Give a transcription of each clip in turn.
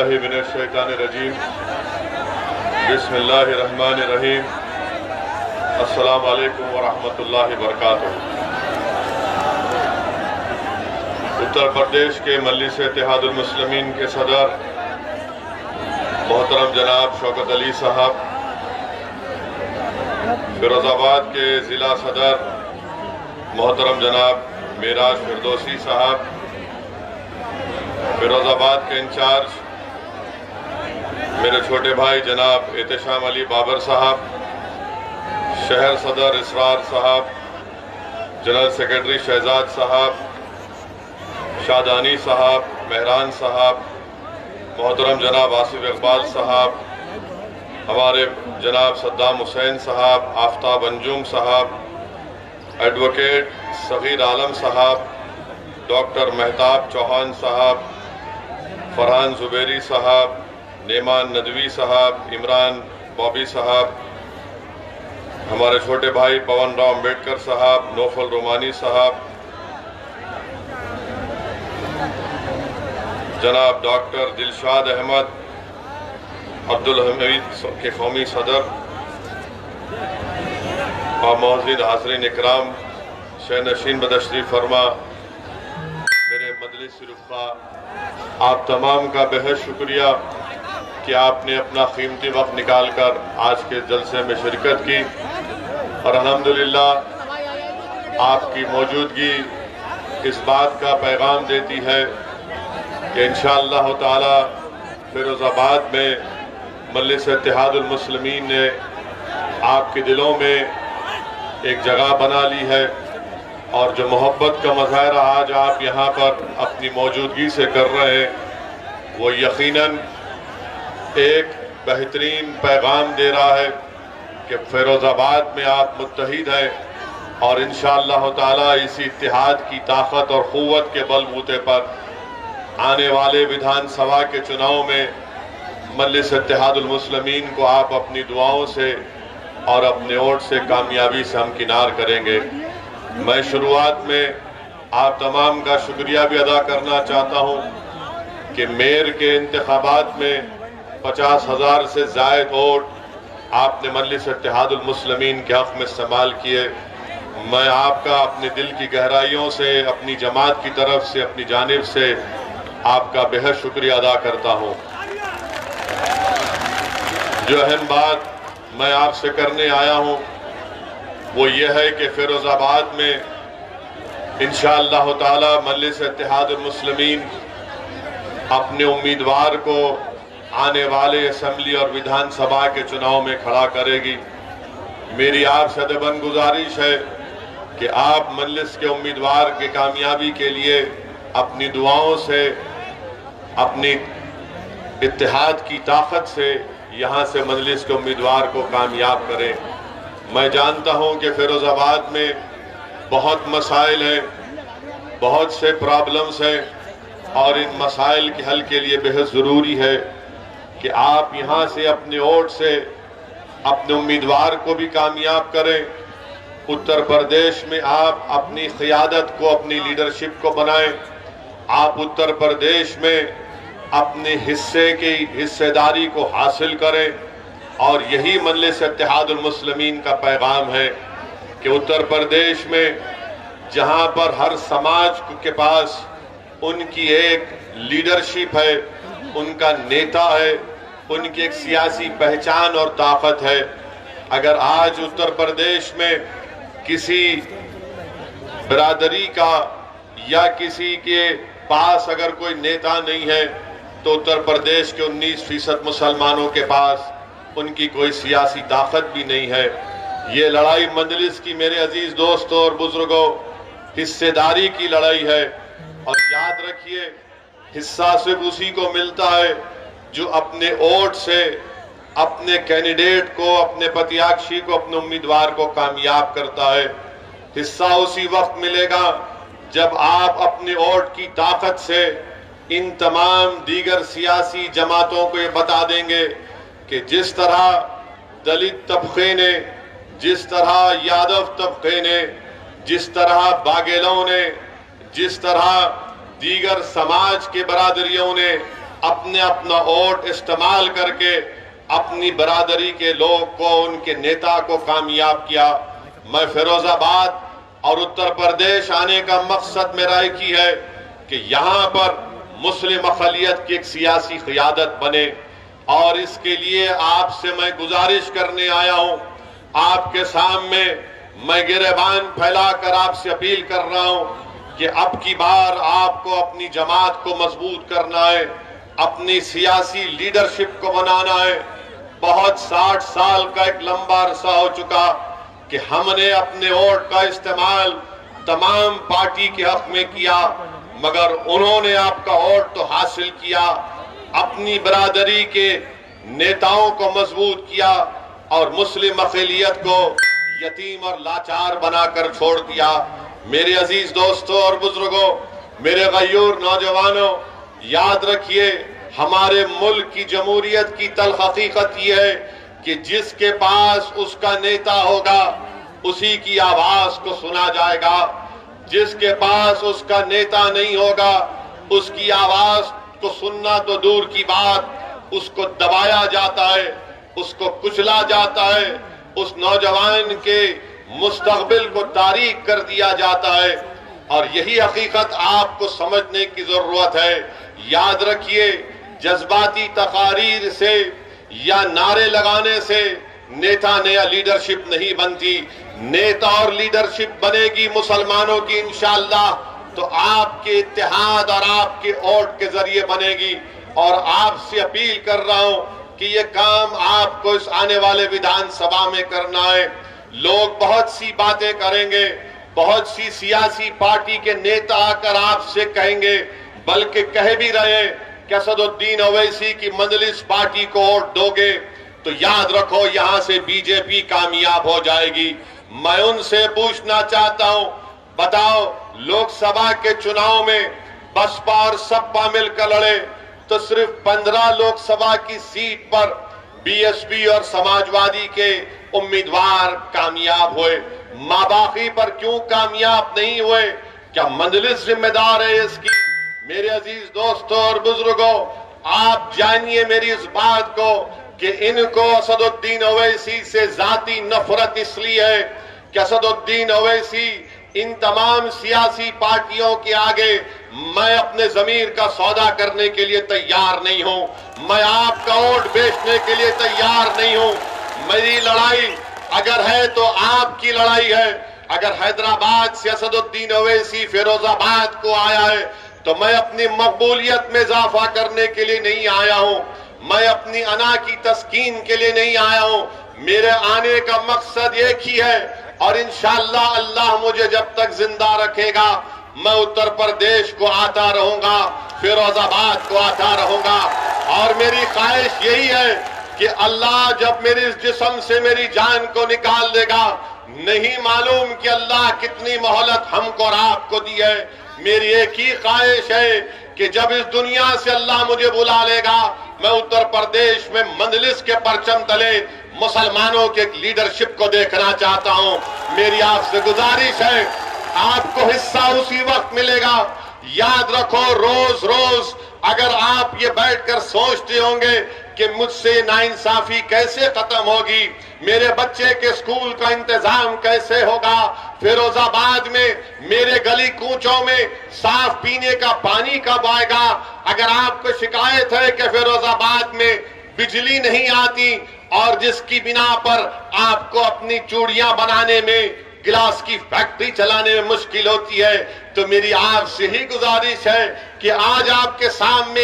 बिल्लाहि मिनश शैतानिर रजीम बिस्मिल्लाहिर रहमानिर रहीम अस्सलामु अलैकुम व रहमतुल्लाहि व बरकातुहू। उत्तर प्रदेश के मजलिस इत्तेहादुल मुस्लिमीन के सदर मोहतरम जनाब शौकत अली साहब, फिरोजाबाद के ज़िला सदर मोहतरम जनाब मेराज फिरदौसी साहब, फिरोजाबाद के इंचार्ज मेरे छोटे भाई जनाब एहतशाम अली बाबर साहब, शहर सदर इसरार साहब, जनरल सेक्रेटरी शहजाद साहब, शादानी साहब, मेहरान साहब, मोहतरम जनाब आसिफ इकबाल साहब, हमारे जनाब सद्दाम हुसैन साहब, आफ्ताब अंजुम साहब, एडवोकेट सगीर आलम साहब, डॉक्टर मेहताब चौहान साहब, फरहान जुबैरी साहब, नेमान नदवी साहब, इमरान बॉबी साहब, हमारे छोटे भाई पवन राव अम्बेडकर साहब, नौफल रोमानी साहब, जनाब डॉक्टर दिलशाद अहमद अब्दुल हमीद के कौमी सदर और मोहसिन हाज़रीन इकराम, शहनशीन बदशरीफ फरमा मेरे मजलिस रुफ़ा, आप तमाम का बेहद शुक्रिया कि आपने अपना कीमती वक्त निकाल कर आज के जलसे में शिरकत की और अल्हम्दुलिल्लाह आपकी मौजूदगी इस बात का पैगाम देती है कि इंशाअल्लाह ताला फिरोज़ाबाद में मजलिस इत्तेहादुल मुस्लिमीन ने आपके दिलों में एक जगह बना ली है और जो मोहब्बत का मुज़ाहरा आज आप यहाँ पर अपनी मौजूदगी से कर रहे हैं वो यकीनन एक बेहतरीन पैगाम दे रहा है कि फिरोज़ाबाद में आप मुत्तहिद हैं और इंशाअल्लाह ताला इसी इत्तेहाद की ताकत और क़ुव्वत के बलबूते पर आने वाले विधानसभा के चुनाव में मजलिस इत्तेहादुल मुस्लिमीन को आप अपनी दुआओं से और अपने वोट से कामयाबी से हमकिनार करेंगे। मैं शुरुआत में आप तमाम का शुक्रिया भी अदा करना चाहता हूँ कि मेयर के इंतखाबात में 50,000 से ज़ायद वोट आपने मजलिस इत्तेहादुल मुस्लिमीन के हक़ में इस्तेमाल किए। मैं आपका अपने दिल की गहराइयों से, अपनी जमात की तरफ से, अपनी जानिब से आपका बेहद शुक्रिया अदा करता हूँ। जो अहम बात मैं आपसे करने आया हूँ वो ये है कि फिरोज़ाबाद में इंशाअल्लाह ताला मजलिस इत्तेहादुल मुस्लिमीन अपने उम्मीदवार को आने वाले असेंबली और विधानसभा के चुनाव में खड़ा करेगी। मेरी आपसे अदबन गुजारिश है कि आप मजलिस के उम्मीदवार की कामयाबी के लिए अपनी दुआओं से, अपनी इत्तेहाद की ताकत से यहाँ से मजलिस के उम्मीदवार को कामयाब करें। मैं जानता हूँ कि फिरोज़ाबाद में बहुत मसाइल हैं, बहुत से प्रॉब्लम्स हैं और इन मसाइल के हल के लिए बेहद ज़रूरी है कि आप यहाँ से अपने वोट से अपने उम्मीदवार को भी कामयाब करें। उत्तर प्रदेश में आप अपनी क़ियादत को, अपनी लीडरशिप को बनाएं। आप उत्तर प्रदेश में अपने हिस्से की हिस्सेदारी को हासिल करें और यही मजलिस इत्तेहादुल मुस्लिमीन का पैगाम है कि उत्तर प्रदेश में जहाँ पर हर समाज के पास उनकी एक लीडरशिप है, उनका नेता है, उनकी एक सियासी पहचान और ताकत है, अगर आज उत्तर प्रदेश में किसी बिरादरी का या किसी के पास अगर कोई नेता नहीं है तो उत्तर प्रदेश के 19% मुसलमानों के पास उनकी कोई सियासी ताकत भी नहीं है। ये लड़ाई मजलिस की मेरे अजीज दोस्तों और बुजुर्गों हिस्सेदारी की लड़ाई है और याद रखिए हिस्सा सिर्फ उसी को मिलता है जो अपने वोट से अपने कैंडिडेट को, अपने प्रत्याशी को, अपने उम्मीदवार को कामयाब करता है। हिस्सा उसी वक्त मिलेगा जब आप अपने वोट की ताकत से इन तमाम दीगर सियासी जमातों को ये बता देंगे कि जिस तरह दलित तबके ने, जिस तरह यादव तबके ने, जिस तरह बाघेलों ने, जिस तरह दीगर समाज के बरादरियों ने अपने अपना वोट इस्तेमाल करके अपनी बरादरी के लोग को, उनके नेता को कामयाब किया। मैं फिरोजाबाद और उत्तर प्रदेश आने का मकसद मेरा एक ही है कि यहाँ पर मुस्लिम अक़लियत की एक सियासी क़ियादत बने, और इसके लिए आपसे मैं गुजारिश करने आया हूँ। आपके सामने मैं गिरेबान फैलाकर आपसे अपील कर रहा हूँ कि अब की बार आपको अपनी जमात को मजबूत करना है, अपनी सियासी लीडरशिप को बनाना है। बहुत 60 साल का एक लंबा अरसा हो चुका कि हमने अपने वोट का इस्तेमाल तमाम पार्टी के हक में किया, मगर उन्होंने आपका वोट तो हासिल किया, अपनी बरादरी के नेताओं को मजबूत किया और मुस्लिम अक़लियत को यतीम और लाचार बनाकर छोड़ दिया। मेरे अजीज दोस्तों और बुजुर्गों, मेरे गयूर नौजवानों, याद रखिए हमारे मुल्क की जमहूरियत की तल्ख़ हकीकत यह है कि जिसके पास उसका नेता होगा उसी की आवाज को सुना जाएगा, जिसके पास उसका नेता नहीं होगा उसकी आवाज को सुनना तो दूर की बात, उसको दबाया जाता है, उसको कुचला जाता है, उस नौजवान के मुस्तक़बिल को तारीक कर दिया जाता है। और यही हकीकत आपको समझने की जरूरत है। याद रखिए, जज्बाती तकारीर से या नारे लगाने से नेता नया लीडरशिप नहीं बनती। नेता और लीडरशिप बनेगी मुसलमानों की इंशाअल्लाह तो आपके इत्तेहाद और आपके वोट के जरिए बनेगी। और आपसे अपील कर रहा हूं कि ये काम आपको इस आने वाले विधानसभा में करना है। लोग बहुत सी बातें करेंगे, बहुत सी सियासी पार्टी के नेता आकर आपसे कहेंगे, बल्कि कह भी रहे कि असदुद्दीन ओवैसी की मजलिस पार्टी को वोट दोगे तो याद रखो यहां से बीजेपी कामयाब हो जाएगी। मैं उनसे पूछना चाहता हूं, बताओ लोकसभा के चुनाव में बसपा और सपा मिलकर लड़े तो सिर्फ 15 लोकसभा की सीट पर बीएसपी और समाजवादी के उम्मीदवार कामयाब हुए। बाकी पर क्यों कामयाब नहीं हुए? क्या मंजलिस जिम्मेदार है इसकी? मेरे अजीज दोस्तों और बुजुर्गों, आप जानिए मेरी इस बात को कि इनको असदुद्दीन ओवैसी से जाती नफरत इसलिए है कि असदुद्दीन ओवैसी इन तमाम सियासी पार्टियों के आगे मैं अपने जमीर का सौदा करने के लिए तैयार नहीं हूं। मैं आपका वोट बेचने के लिए तैयार नहीं हूं। मेरी लड़ाई अगर है तो आपकी लड़ाई है। अगर हैदराबाद से असदुद्दीन ओवैसी फिरोजाबाद को आया है तो मैं अपनी मकबूलियत में इजाफा करने के लिए नहीं आया हूं। मैं अपनी अना की तस्कीन के लिए नहीं आया हूं। मेरे आने का मकसद एक ही है और इंशाअल्लाह अल्लाह मुझे जब तक जिंदा रखेगा मैं उत्तर प्रदेश को आता रहूंगा, फिरोजाबाद को आता रहूंगा। और मेरी ख्वाहिश यही है कि अल्लाह जब मेरे इस जिस्म से मेरी जान को निकाल देगा, नहीं मालूम कि अल्लाह कितनी मोहलत हमको और आपको दी है। मेरी एक ही ख्वाहिश है कि जब इस दुनिया से अल्लाह मुझे बुला लेगा मैं उत्तर प्रदेश में मंजलिस के परचम तले मुसलमानों के लीडरशिप को देखना चाहता हूं। मेरी आपसे गुजारिश है, आपको हिस्सा उसी वक्त मिलेगा। याद रखो, रोज रोज अगर आप ये बैठकर सोचते होंगे कि मुझसे नाइंसाफी कैसे खत्म होगी, मेरे बच्चे के स्कूल का इंतजाम कैसे होगा, फिरोजाबाद में मेरे गली कूचों में साफ पीने का पानी कब आएगा, अगर आपको शिकायत है कि फिरोजाबाद में बिजली नहीं आती और जिसकी बिना पर आपको अपनी चूड़ियां बनाने में, गिलास की फैक्ट्री चलाने में मुश्किल होती है, तो मेरी आपसे ही गुजारिश है कि आज आपके सामने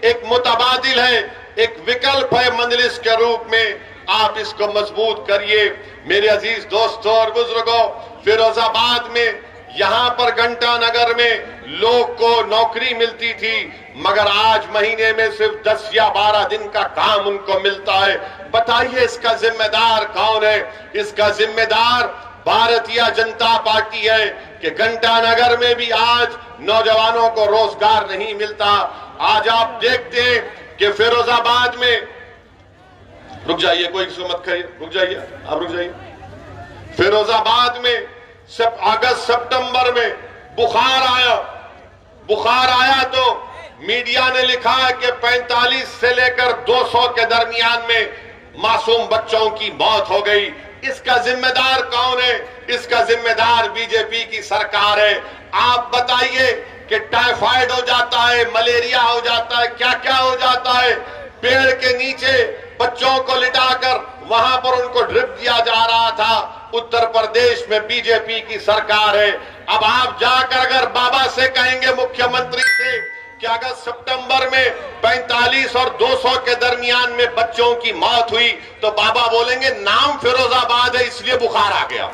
एक मुतबादिल है, एक विकल्प है मंजलिस के रूप में, आप इसको मजबूत करिए। मेरे अजीज दोस्तों और बुजुर्गों, फिरोजाबाद में यहाँ पर घंटा नगर में लोग को नौकरी मिलती थी, मगर आज महीने में सिर्फ 10 या 12 दिन का काम उनको मिलता है। बताइए इसका जिम्मेदार कौन है? इसका जिम्मेदार भारतीय जनता पार्टी है कि घंटा नगर में भी आज नौजवानों को रोजगार नहीं मिलता। आज आप देखते हैं कि फिरोजाबाद में, रुक जाइए, कोई इसको मत करिए, रुक जाइए, आप रुक जाइए। फिरोजाबाद में सब अगस्त सितंबर में बुखार आया तो मीडिया ने लिखा है कि 45 से लेकर 200 के दरमियान में मासूम बच्चों की मौत हो गई। इसका जिम्मेदार कौन है? इसका जिम्मेदार बीजेपी की सरकार है। आप बताइए कि टाइफाइड हो जाता है, मलेरिया हो जाता है, क्या क्या हो जाता है। पेड़ के नीचे बच्चों को लिटाकर वहां पर उनको ड्रिप दिया जा रहा था। उत्तर प्रदेश में बीजेपी की सरकार है। अब आप जाकर अगर बाबा से कहेंगे, मुख्यमंत्री से, कि अगस्त सितंबर में 45 और 200 के दरमियान में बच्चों की मौत हुई, तो बाबा बोलेंगे नाम फिरोजाबाद है इसलिए बुखार आ गया।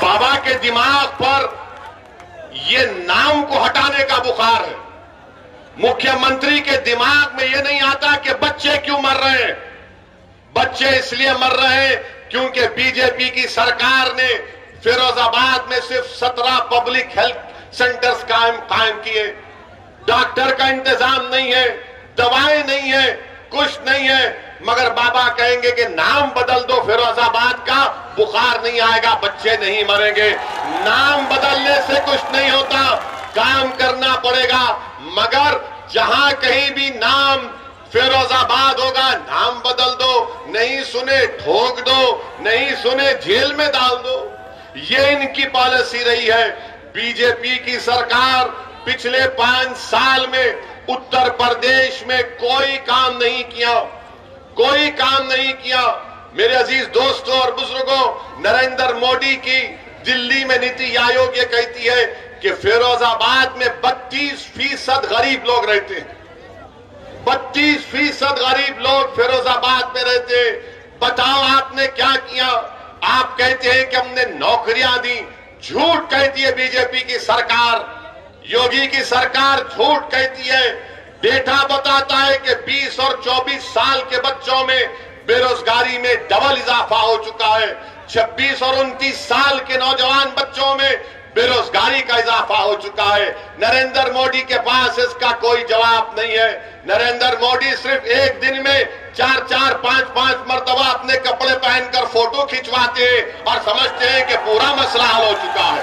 बाबा के दिमाग पर ये नाम को हटाने का बुखार है। मुख्यमंत्री के दिमाग में ये नहीं आता कि बच्चे क्यों मर रहे हैं। बच्चे इसलिए मर रहे हैं क्योंकि बीजेपी की सरकार ने फिरोजाबाद में सिर्फ 17 पब्लिक हेल्थ सेंटर्स कायम किए। डॉक्टर का इंतजाम नहीं है, दवाएं नहीं है, कुछ नहीं है, मगर बाबा कहेंगे कि नाम बदल दो फिरोजाबाद का, बुखार नहीं आएगा, बच्चे नहीं मरेंगे। नाम बदलने से कुछ नहीं होता, काम करना पड़ेगा। मगर जहां कहीं भी नाम फिरोजाबाद होगा, नाम बदल दो, नहीं सुने ठोक दो, नहीं सुने जेल में डाल दो। ये इनकी पॉलिसी रही है। बीजेपी की सरकार पिछले 5 साल में उत्तर प्रदेश में कोई काम नहीं किया, कोई काम नहीं किया। मेरे अजीज दोस्तों और बुजुर्गों, नरेंद्र मोदी की दिल्ली में नीति आयोग ये कहती है कि फिरोजाबाद में 32% गरीब लोग रहते हैं। 32% गरीब लोग फिरोजाबाद में रहते हैं। बताओ आपने क्या किया? आप कहते हैं कि हमने नौकरियां दी। झूठ कहती है बीजेपी की सरकार, योगी की सरकार झूठ कहती है। डेटा बताता है कि 20 और 24 साल के बच्चों में बेरोजगारी में डबल इजाफा हो चुका है। 26 और 29 साल के नौजवान बच्चों में बेरोजगारी का इजाफा हो चुका है। नरेंद्र मोदी के पास इसका कोई जवाब नहीं है। नरेंद्र मोदी सिर्फ एक दिन में 4-4, 5-5 मरतबा अपने कपड़े पहनकर फोटो खिंचवाते हैं और समझते हैं कि पूरा मसला हल हो चुका है,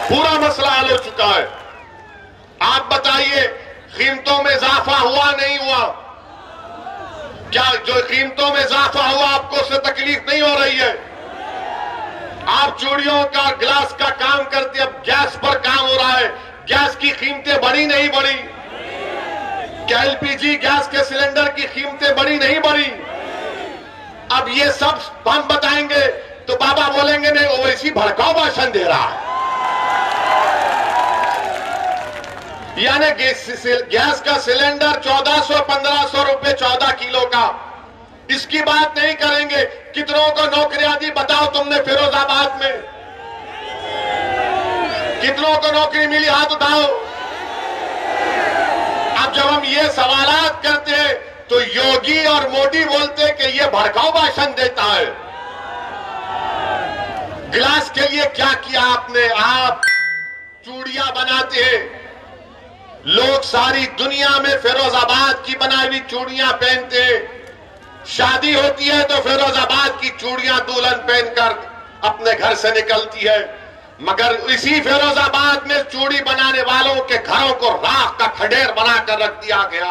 पूरा मसला हल हो चुका है। आप बताइए, कीमतों में इजाफा हुआ नहीं हुआ? क्या जो कीमतों में इजाफा हुआ आपको उससे तकलीफ नहीं हो रही है? आप चूड़ियों का, गिलास का काम करते, अब गैस पर काम हो रहा है। गैस की कीमतें बढ़ी नहीं बढ़ी? क्या एलपीजी गैस के सिलेंडर की कीमतें बढ़ी नहीं बढ़ी? अब ये सब हम बताएंगे तो बाबा बोलेंगे नहीं, वो वैसी भड़काऊ भाषण दे रहा है। यानी गैस का सिलेंडर 1400-1500 रुपए 14 किलो का, इसकी बात नहीं करेंगे। कितनों को नौकरियां दी बताओ तुमने फिरोजाबाद में? कितनों को नौकरी मिली हाथ उठाओ। अब जब हम ये सवालात करते हैं तो योगी और मोदी बोलते हैं कि ये भड़काऊ भाषण देता है। गिलास के लिए क्या किया आपने? आप चूड़ियां बनाते हैं, लोग सारी दुनिया में फिरोजाबाद की बनाई हुई चूड़ियां पहनते हैं। शादी होती है तो फिरोजाबाद की चूड़ियां दुल्हन पहनकर अपने घर से निकलती है। मगर इसी फिरोजाबाद में चूड़ी बनाने वालों के घरों को राख का खडेर बनाकर रख दिया गया,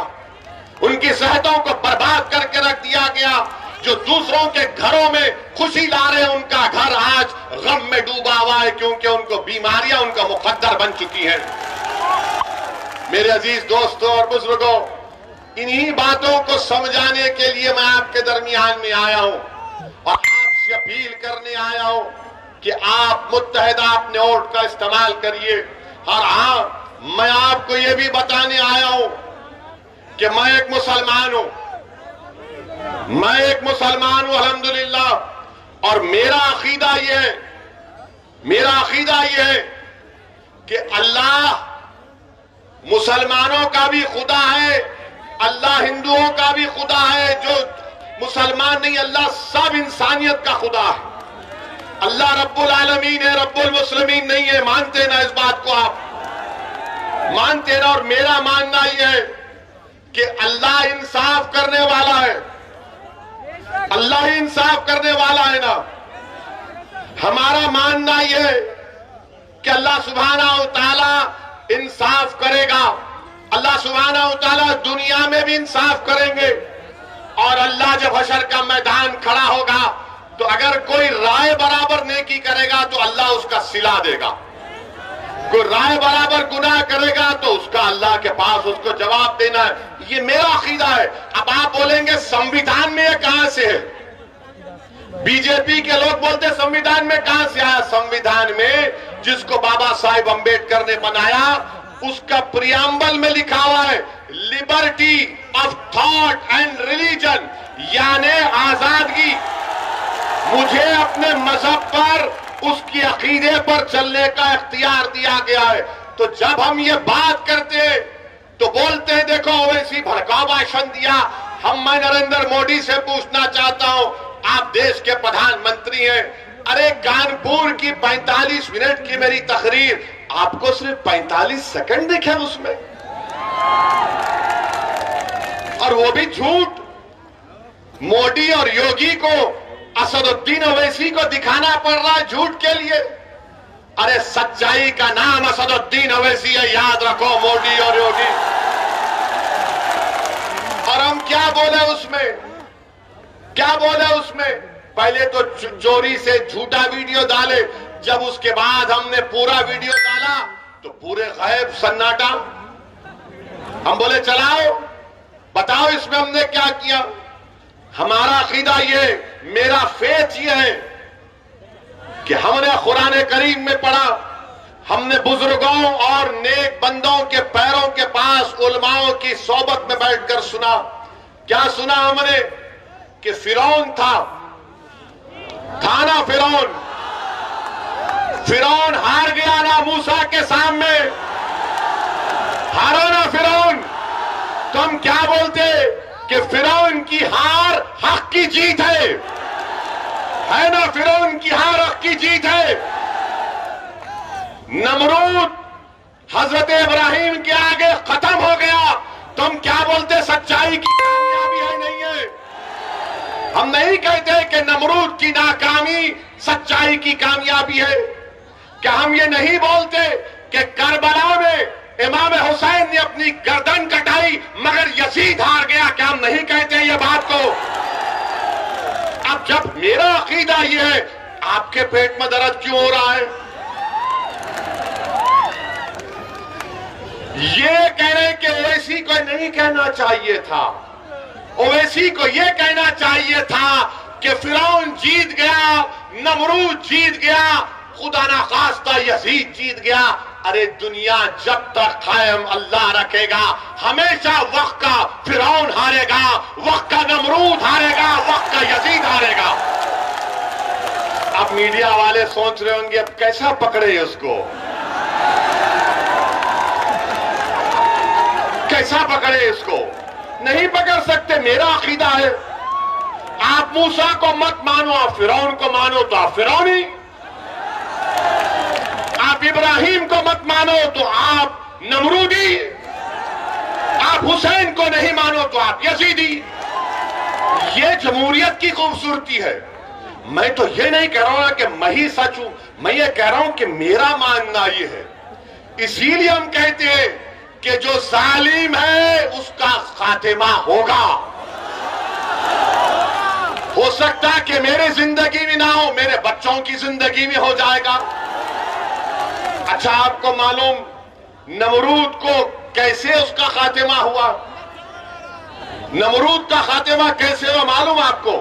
उनकी सेहतों को बर्बाद करके रख दिया गया। जो दूसरों के घरों में खुशी ला रहे हैं, उनका घर आज गम में डूबा हुआ है, क्योंकि उनको बीमारियां उनका मुकद्दर बन चुकी है। मेरे अजीज दोस्तों और बुजुर्गों, इन्हीं बातों को समझाने के लिए मैं आपके दरमियान में आया हूं और आपसे अपील करने आया हूं कि आप मुत्तहिदा अपने वोट का इस्तेमाल करिए। और हां, मैं आपको यह भी बताने आया हूं कि मैं एक मुसलमान हूं, मैं एक मुसलमान हूं अल्हम्दुलिल्लाह। और मेरा अकीदा यह है, मेरा अकीदा यह है कि अल्लाह मुसलमानों का भी खुदा है, अल्लाह हिंदुओं का भी खुदा है। जो मुसलमान नहीं, अल्लाह सब इंसानियत का खुदा है। अल्लाह रब्बुल आलमीन है, रब्बुल मुस्लिमीन नहीं है। मानते ना इस बात को? आप मानते ना? और मेरा मानना यह है कि अल्लाह इंसाफ करने वाला है, अल्लाह ही इंसाफ करने वाला है ना। हमारा मानना यह है कि अल्लाह सुब्हानहू तआला इंसाफ करेगा। अल्लाह सुब्हानहू तआला दुनिया में भी इंसाफ करेंगे और अल्लाह जब हशर का मैदान खड़ा होगा तो अगर कोई राय बराबर नेकी करेगा तो अल्लाह उसका सिला देगा, कोई राय बराबर गुनाह करेगा तो उसका अल्लाह के पास उसको जवाब देना है। ये मेरा अकीदा है। अब आप बोलेंगे संविधान में ये कहां से है? बीजेपी के लोग बोलते संविधान में कहां से आया? संविधान में जिसको बाबा साहेब अंबेडकर ने बनाया उसका प्रियम्बल में लिखा हुआ है liberty of thought and religion, यानी आजादगी, मुझे अपने मजहब पर उसकी अकीदे पर चलने का इख्तियार दिया गया है। तो जब हम ये बात करते हैं तो बोलते हैं देखो ओवैसी भड़काऊ भाषण दिया। मैं नरेंद्र मोदी से पूछना चाहता हूं, आप देश के प्रधानमंत्री हैं, अरे कानपुर की 45 मिनट की मेरी तकरीर आपको सिर्फ 45 सेकंड दिखे उसमें, और वो भी झूठ। मोदी और योगी को असदुद्दीन ओवैसी को दिखाना पड़ रहा है झूठ के लिए। अरे सच्चाई का नाम असदुद्दीन ओवैसी है, याद रखो, मोदी और योगी। और हम क्या बोले उसमें, क्या बोले उसमें? पहले तो चोरी से झूठा वीडियो डाले, जब उसके बाद हमने पूरा वीडियो डाला तो पूरे गायब, सन्नाटा। हम बोले चलाओ, बताओ इसमें हमने क्या किया। हमारा अकीदा ये, मेरा फेथ ये है कि हमने कुरान करीम में पढ़ा, हमने बुजुर्गों और नेक बंदों के पैरों के पास उलमाओं की सोबत में बैठकर सुना। क्या सुना हमने? कि फिरौन था ना फिरौन, फिरौन हार गया ना मूसा के सामने, हारो ना फिरौन। तो हम क्या बोलते कि फिरौन की हार हक की जीत है ना? फिरौन की हार हक की जीत है। नमरूद हजरत इब्राहिम के आगे खत्म हो गया, तो हम क्या बोलते? सच्चाई की कामयाबी है, नहीं है। हम नहीं कहते कि नमरूद की नाकामी सच्चाई की कामयाबी है। क्या हम ये नहीं बोलते कि करबला में इमाम हुसैन ने अपनी गर्दन कटाई मगर यजीद हार गया? क्या हम नहीं कहते ये बात को? अब जब मेरा अकीदा ये है, आपके पेट में दर्द क्यों हो रहा है? ये कह रहे कि ओवैसी को नहीं कहना चाहिए था, ओवैसी को यह कहना चाहिए था कि फिरौन जीत गया, नमरूद जीत गया, खुदा ना खास्ता यजीद जीत गया। अरे दुनिया जब तक कायम अल्लाह रखेगा, हमेशा वक्त का फिरौन हारेगा, वक्त का नमरूद हारेगा, वक्त का यजीद हारेगा। अब मीडिया वाले सोच रहे होंगे अब कैसा पकड़े उसको, कैसा पकड़े इसको? नहीं पकड़ सकते। मेरा अकीदा है, आप मूसा को मत मानो, आप फिरौन को मानो तो आप फिरौनी, आप इब्राहिम को मत मानो तो आप नमरूदी, आप हुसैन को नहीं मानो तो आप यजीदी। ये जमहूरियत की खूबसूरती है। मैं तो ये नहीं कह रहा हूं कि मैं ही सच हूं, मैं ये कह रहा हूं कि मेरा मानना ये है। इसीलिए हम कहते हैं कि जो जालिम है उसका खातिमा होगा। हो सकता है कि मेरी जिंदगी में ना हो, मेरे बच्चों की जिंदगी में हो जाएगा। अच्छा, आपको मालूम नमरूद को कैसे उसका खातिमा हुआ? नमरूद का खातिमा कैसे हुआ मालूम आपको?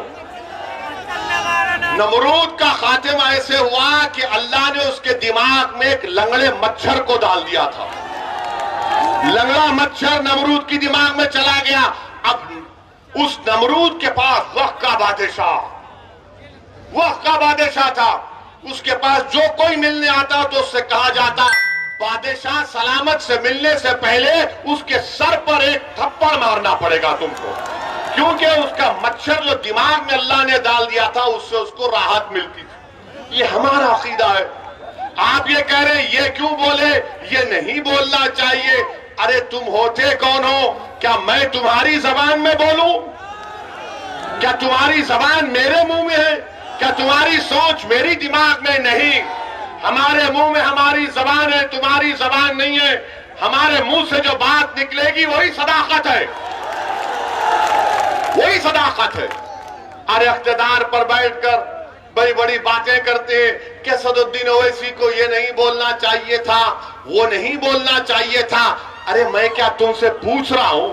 नमरूद का खातिमा ऐसे हुआ कि अल्लाह ने उसके दिमाग में एक लंगड़े मच्छर को डाल दिया था। लंगड़ा मच्छर नमरूद की दिमाग में चला गया। अब उस नमरूद के पास वक्त का बादशाह था। उसके पास जो कोई मिलने आता तो उससे कहा जाता, बादशाह सलामत से मिलने से पहले उसके सर पर एक थप्पड़ मारना पड़ेगा तुमको, क्योंकि उसका मच्छर जो दिमाग में अल्लाह ने डाल दिया था उससे उसको राहत मिलती थी। ये हमारा अकीदा है। आप ये कह रहे ये क्यों बोले? ये नहीं बोलना चाहिए। अरे तुम होते कौन हो? क्या मैं तुम्हारी जबान में बोलूं? क्या तुम्हारी जबान मेरे मुंह में है? क्या तुम्हारी सोच मेरी दिमाग में नहीं? हमारे मुंह में हमारी जबान है, तुम्हारी जबान नहीं है। हमारे मुंह से जो बात निकलेगी वही सदाकत है, वही सदाकत है। अरे इख्तिदार पर बैठकर बड़ी बड़ी बातें करते हैं कि असदुद्दीन ओवैसी को ये नहीं बोलना चाहिए था, वो नहीं बोलना चाहिए था। अरे मैं क्या तुमसे पूछ रहा हूं?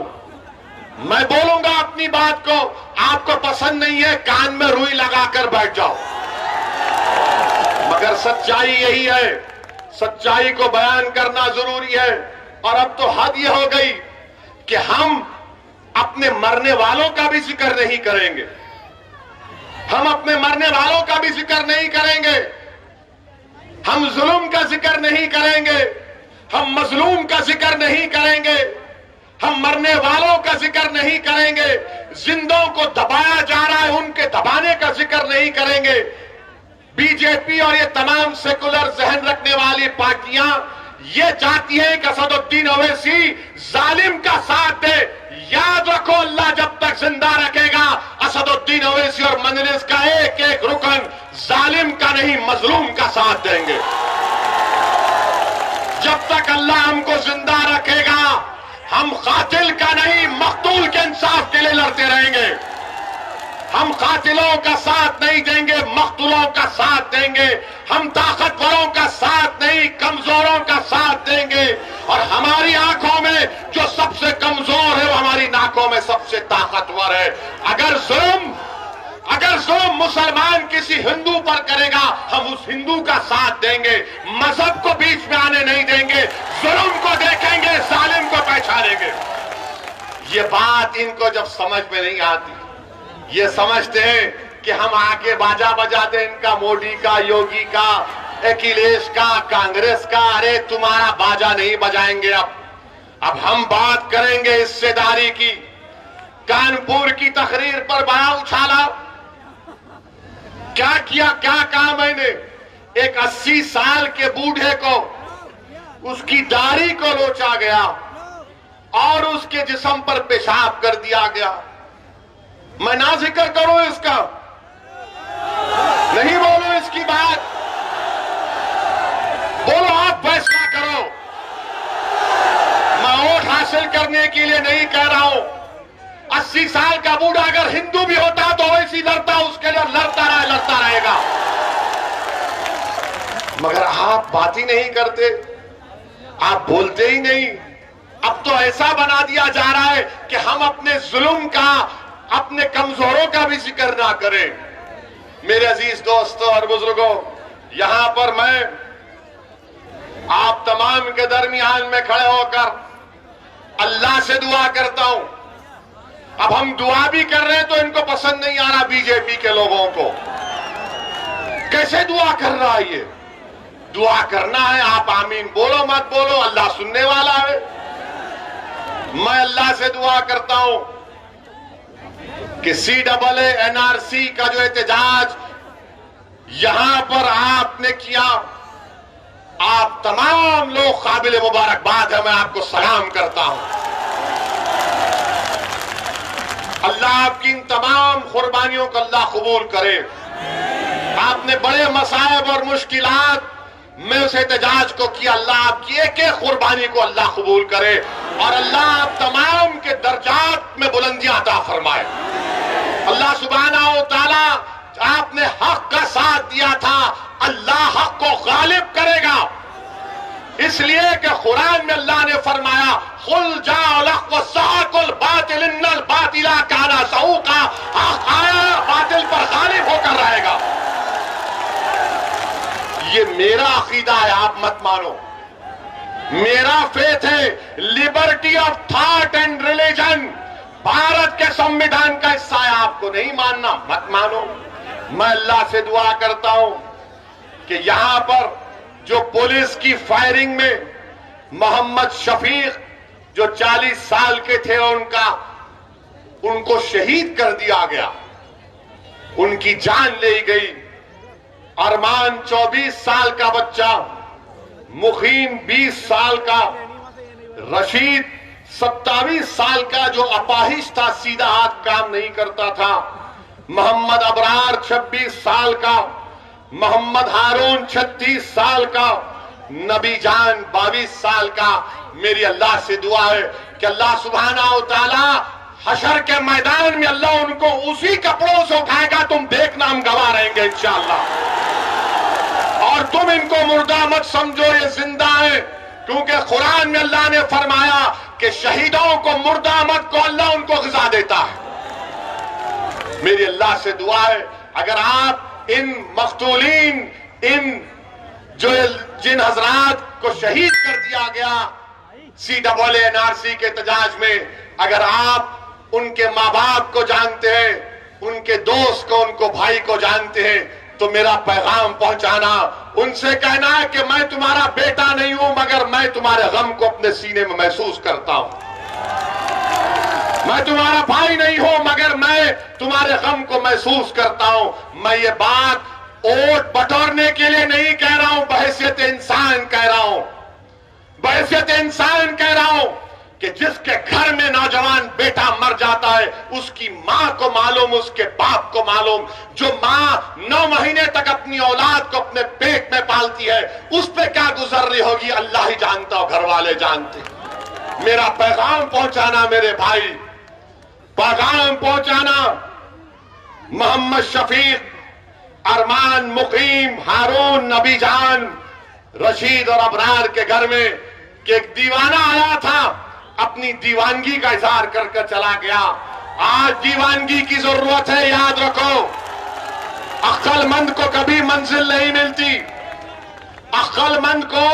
मैं बोलूंगा अपनी बात को, आपको पसंद नहीं है कान में रुई लगाकर बैठ जाओ, मगर सच्चाई यही है, सच्चाई को बयान करना जरूरी है। और अब तो हद यह हो गई कि हम अपने मरने वालों का भी जिक्र नहीं करेंगे, हम अपने मरने वालों का भी जिक्र नहीं करेंगे, हम जुल्म का जिक्र नहीं करेंगे, हम मजलूम का जिक्र नहीं करेंगे, हम मरने वालों का जिक्र नहीं करेंगे, जिंदों को दबाया जा रहा है उनके दबाने का जिक्र नहीं करेंगे। बीजेपी और ये तमाम सेकुलर जहन रखने वाली पार्टियां ये चाहती हैं कि असदुद्दीन ओवैसी जालिम का साथ दे। याद रखो, अल्लाह जब तक जिंदा रखेगा असदुद्दीन ओवैसी और मजलिस का एक एक रुकन जालिम का नहीं मजलूम का साथ देंगे। जब तक अल्लाह हमको जिंदा रखेगा हम कातिल का नहीं मकतूल के इंसाफ के लिए लड़ते रहेंगे। हम कातिलों का साथ नहीं देंगे, मकतूलों का साथ देंगे। हम ताकतवरों का साथ नहीं कमजोरों का साथ देंगे। और हमारी आंखों में जो सबसे कमजोर है वो हमारी नाकों में सबसे ताकतवर है। अगर जुल्म मुसलमान किसी हिंदू पर करेगा हम उस हिंदू का साथ देंगे, मजहब को बीच में आने नहीं देंगे, जुल्म को देखेंगे, जालिम को पहचानेंगे। ये बात इनको जब समझ में नहीं आती, ये समझते हैं कि हम आके बाजा बजा दें इनका, मोदी का, योगी का, अखिलेश का, कांग्रेस का। अरे तुम्हारा बाजा नहीं बजाएंगे। अब हम बात करेंगे हिस्सेदारी की। कानपुर की तकरीर पर बड़ा उछाला, क्या किया, क्या कहा मैंने? एक 80 साल के बूढ़े को उसकी दाढ़ी को लोचा गया और उसके जिस्म पर पेशाब कर दिया गया। मैं ना जिक्र करूं इसका, नहीं बोलो इसकी बात, बोलो आप फैसला करो। मैं वोट हासिल करने के लिए नहीं कह रहा हूं। 80 साल का बूढ़ा अगर हिंदू भी होता तो वैसी लड़ता, उसके लिए लड़ता रहेगा। मगर आप बात ही नहीं करते, आप बोलते ही नहीं। अब तो ऐसा बना दिया जा रहा है कि हम अपने जुल्म का, अपने कमजोरों का भी जिक्र ना करें। मेरे अजीज दोस्तों और बुजुर्गों, यहां पर मैं आप तमाम के दरमियान में खड़े होकर अल्लाह से दुआ करता हूं। अब हम दुआ भी कर रहे हैं तो इनको पसंद नहीं आ रहा बीजेपी के लोगों को। कैसे दुआ कर रहा है ये? दुआ करना है, आप आमीन बोलो मत बोलो, अल्लाह सुनने वाला है। मैं अल्लाह से दुआ करता हूं कि CAA NRC का जो एहतजाज यहां पर आपने किया, आप तमाम लोग काबिल मुबारकबाद है, मैं आपको सलाम करता हूं। अल्लाह आपकी इन तमाम कुर्बानियों को अल्लाह कबूल करे। आपने बड़े मसाइब और मुश्किलात में उस एहतजाज को किया, अल्लाह आपकी एक एक कुर्बानी को अल्लाह कबूल करे और अल्लाह आप तमाम के दर्जात में बुलंदियां अता फरमाए। अल्लाह सुब्हानहू व तआला, आपने हक का साथ दिया था, अल्लाह हक को गालिब करेगा। इसलिए कि कुरान में अल्लाह ने फरमाया, कुल जाअल हक़ व ज़हक़ल बातिल इन्नल बातिला काना ज़हूक़ा, हक आया बातिल पर गालिब होकर रहेगा। ये मेरा अकीदा है, आप मत मानो। मेरा फेथ है, liberty of thought and religion Bharat के संविधान का हिस्सा है। आपको नहीं मानना, मत मानो। मैं अल्लाह से दुआ करता हूं कि यहां पर जो पुलिस की फायरिंग में मोहम्मद शफीक जो 40 साल के थे उनको शहीद कर दिया गया, उनकी जान ले गई। अरमान 24 साल का बच्चा, मुखीम 20 साल का, रशीद 27 साल का जो अपाहिज था, सीधा हाथ काम नहीं करता था, मोहम्मद अबरार 26 साल का, मोहम्मद हारून 36 साल का, नबी जान 22 साल का। मेरी अल्लाह से दुआ है कि अल्लाह सुब्हानहू तआला हशर के मैदान में अल्लाह उनको उसी कपड़ों से उठाएगा। तुम देखना, हम गवाह रहेंगे इंशाअल्लाह। और तुम इनको मुर्दा मत समझो, ये जिंदा है, क्योंकि कुरान में अल्लाह ने फरमाया कि शहीदों को, मुर्दा मत को अल्लाह उनको ग़िज़ा देता है। मेरी अल्लाह से दुआ है, अगर आप इन मक़तूलीन, इन जिन हजरात को शहीद कर दिया गया CAA-NRC के एहतजाज में, अगर आप उनके माँ बाप को जानते हैं, उनके दोस्त को, उनको भाई को जानते हैं, तो मेरा पैगाम पहुंचाना, उनसे कहना है कि मैं तुम्हारा बेटा नहीं हूं, मगर मैं तुम्हारे गम को अपने सीने में महसूस करता हूं। मैं तुम्हारा भाई नहीं हूं, मगर मैं तुम्हारे गम को महसूस करता हूं। मैं ये बात वोट बटोरने के लिए नहीं कह रहा हूं, बहैसियत इंसान कह रहा हूं, बहैसियत इंसान कह रहा हूं कि जिसके घर में नौजवान बेटा मर जाता है, उसकी मां को मालूम, उसके बाप को मालूम। जो मां 9 महीने तक अपनी औलाद को अपने पेट में पालती है, उस पे क्या गुजर रही होगी अल्लाह ही जानता हो, घर वाले जानते। मेरा पैगाम पहुंचाना मेरे भाई, पैगाम पहुंचाना मोहम्मद शफीक, अरमान, मुकीम, हारून, नबी जान, रशीद और अबरार के घर में कि एक दीवाना आया था, अपनी दीवानगी का इजहार कर कर चला गया। आज दीवानगी की जरूरत है, याद रखो। अक्लमंद को कभी मंजिल नहीं मिलती, अक्लमंद को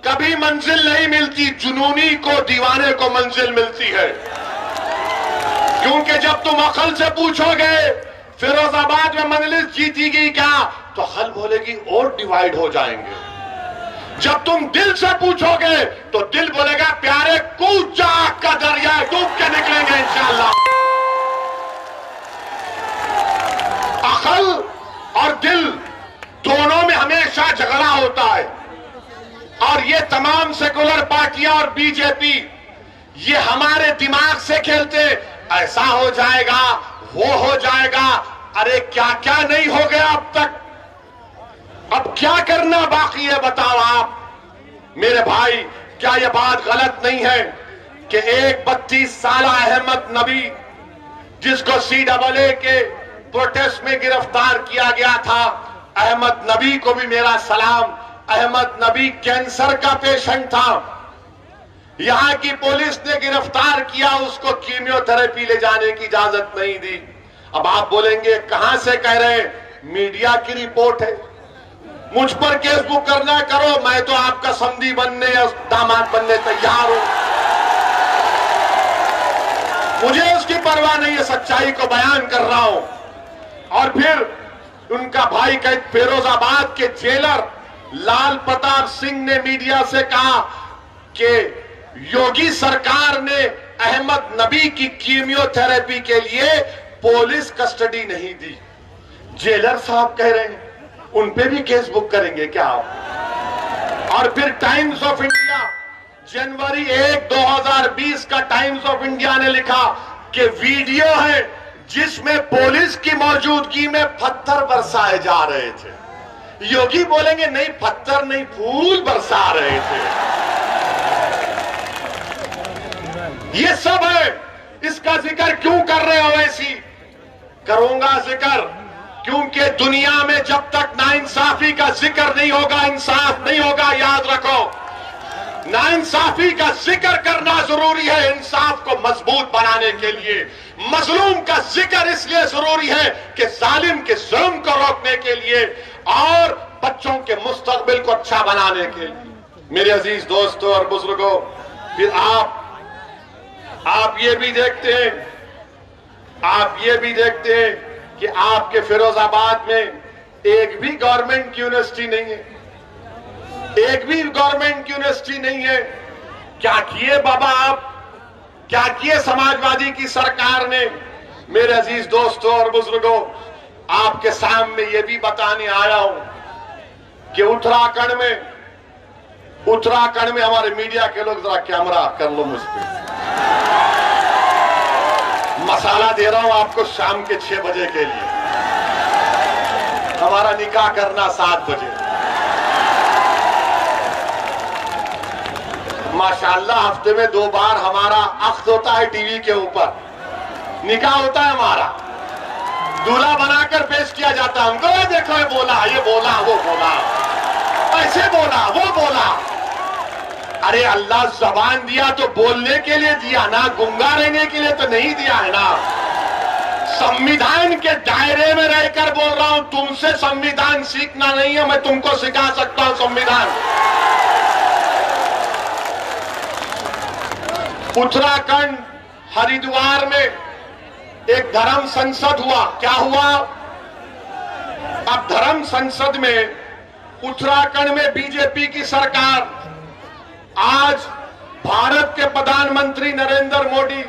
कभी मंजिल नहीं मिलती, जुनूनी को, दीवाने को मंजिल मिलती है। क्योंकि जब तुम अकल से पूछोगे फिरोजाबाद में मजलिस जीती गई क्या, तो हल बोलेगी और डिवाइड हो जाएंगे। जब तुम दिल से पूछोगे तो दिल बोलेगा प्यारे कूद जा का दरिया, डूब के निकलेंगे इंशाअल्लाह। अकल और दिल दोनों में हमेशा झगड़ा होता है। और ये तमाम सेकुलर पार्टियां और बीजेपी ये हमारे दिमाग से खेलते, ऐसा हो जाएगा, वो हो जाएगा। अरे क्या क्या नहीं हो गया अब तक, अब क्या करना बाकी है बताओ आप मेरे भाई। क्या यह बात गलत नहीं है कि एक 32 साल अहमद नबी, जिसको CAA के प्रोटेस्ट में गिरफ्तार किया गया था, अहमद नबी को भी मेरा सलाम। अहमद नबी कैंसर का पेशेंट था, यहां की पुलिस ने गिरफ्तार किया, उसको कीमियोथेरेपी ले जाने की इजाजत नहीं दी। अब आप बोलेंगे कहां से कह रहे हैं, मीडिया की रिपोर्ट है, मुझ पर केस बुक करना करो, मैं तो आपका समधी बनने या दामाद बनने तैयार हूं। मुझे उसकी परवाह नहीं है, सच्चाई को बयान कर रहा हूं। और फिर उनका भाई का फिरोजाबाद के जेलर लाल प्रताप सिंह ने मीडिया से कहा कि योगी सरकार ने अहमद नबी की कीमियोथेरेपी के लिए पुलिस कस्टडी नहीं दी। जेलर साहब कह रहे हैं उन पे भी केस बुक करेंगे क्या आप? और फिर टाइम्स ऑफ इंडिया जनवरी 1, 2020 का टाइम्स ऑफ इंडिया ने लिखा कि वीडियो है जिसमें पुलिस की मौजूदगी में पत्थर बरसाए जा रहे थे। योगी बोलेंगे नहीं, पत्थर नहीं, फूल बरसा रहे थे। ये सब है, इसका जिक्र क्यों कर रहे हो? ऐसी करूंगा जिक्र, क्योंकि दुनिया में जब तक नाइंसाफी का जिक्र नहीं होगा, इंसाफ नहीं होगा। याद रखो, नाइंसाफी का जिक्र करना जरूरी है इंसाफ को मजबूत बनाने के लिए। मजलूम का जिक्र इसलिए जरूरी है कि जालिम के जुल्म को रोकने के लिए और बच्चों के मुस्तकबिल को अच्छा बनाने के लिए। मेरे अजीज दोस्तों और बुजुर्गों, फिर आप ये भी देखते हैं, आप ये भी देखते हैं कि आपके फिरोजाबाद में एक भी गवर्नमेंट की यूनिवर्सिटी नहीं है, एक भी गवर्नमेंट की यूनिवर्सिटी नहीं है। क्या किए बाबा आप, क्या किए समाजवादी की सरकार ने? मेरे अजीज दोस्तों और बुजुर्गों, आपके सामने ये भी बताने आया हूं कि उत्तराखंड में हमारे मीडिया के लोग, जरा कैमरा कर लो मुझ पे, मसाला दे रहा हूं आपको शाम के 6 बजे के लिए। हमारा निकाह करना 7 बजे। माशाल्लाह हफ्ते में 2 बार हमारा अख्त होता है टीवी के ऊपर, निकाह होता है हमारा, दूल्हा बनाकर पेश किया जाता है हमको। ये देखो ये बोला, ये बोला, वो बोला, ऐसे बोला, वो बोला। अरे अल्लाह जबान दिया तो बोलने के लिए दिया ना, गुंगा रहने के लिए तो नहीं दिया है ना। संविधान के दायरे में रहकर बोल रहा हूं, तुमसे संविधान सीखना नहीं है, मैं तुमको सिखा सकता हूं संविधान। उत्तराखंड हरिद्वार में एक धर्म संसद हुआ। क्या हुआ? अब धर्म संसद में उत्तराखंड में बीजेपी की सरकार, आज भारत के प्रधानमंत्री नरेंद्र मोदी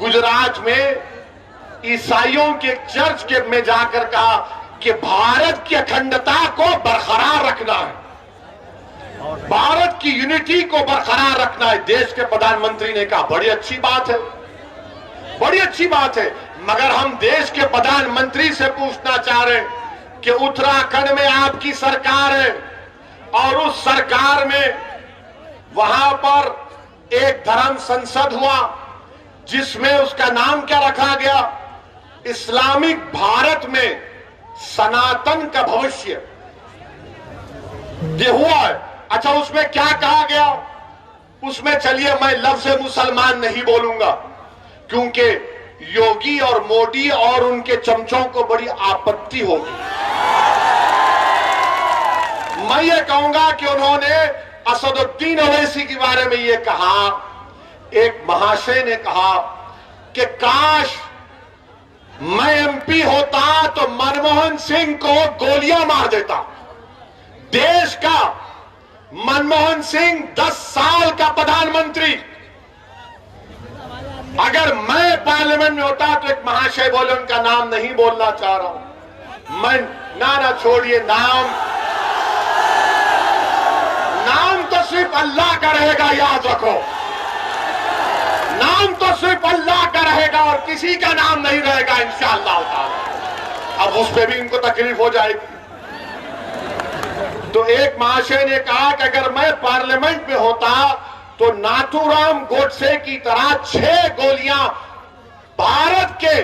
गुजरात में ईसाइयों के चर्च के में जाकर कहा कि भारत की अखंडता को बरकरार रखना है, भारत की यूनिटी को बरकरार रखना है। देश के प्रधानमंत्री ने कहा बड़ी अच्छी बात है, बड़ी अच्छी बात है। मगर हम देश के प्रधानमंत्री से पूछना चाह रहे हैं कि उत्तराखंड में आपकी सरकार है और उस सरकार में वहां पर एक धर्म संसद हुआ जिसमें उसका नाम क्या रखा गया? इस्लामिक भारत में सनातन का भविष्य। ये हुआ है। अच्छा, उसमें क्या कहा गया? उसमें चलिए मैं लफ्ज़ मुसलमान नहीं बोलूंगा क्योंकि योगी और मोदी और उनके चमचों को बड़ी आपत्ति होगी। मैं ये कहूंगा कि उन्होंने असदुद्दीन ओवैसी के बारे में ये कहा, एक महाशय ने कहा कि काश मैं एमपी होता तो मनमोहन सिंह को गोलियां मार देता। देश का मनमोहन सिंह 10 साल का प्रधानमंत्री, अगर मैं पार्लियामेंट में होता तो एक महाशय बोले, उनका नाम नहीं बोलना चाह रहा हूं मैं, ना छोड़िए, नाम तो सिर्फ अल्लाह का रहेगा, याद रखो। नाम तो सिर्फ अल्लाह का रहेगा और किसी का नाम नहीं रहेगा इंशाअल्लाह ताला। अब उस पर भी इनको तकलीफ हो जाएगी। तो एक महाशय ने कहा कि अगर मैं पार्लियामेंट में होता तो नाथूराम गोडसे की तरह 6 गोलियां भारत के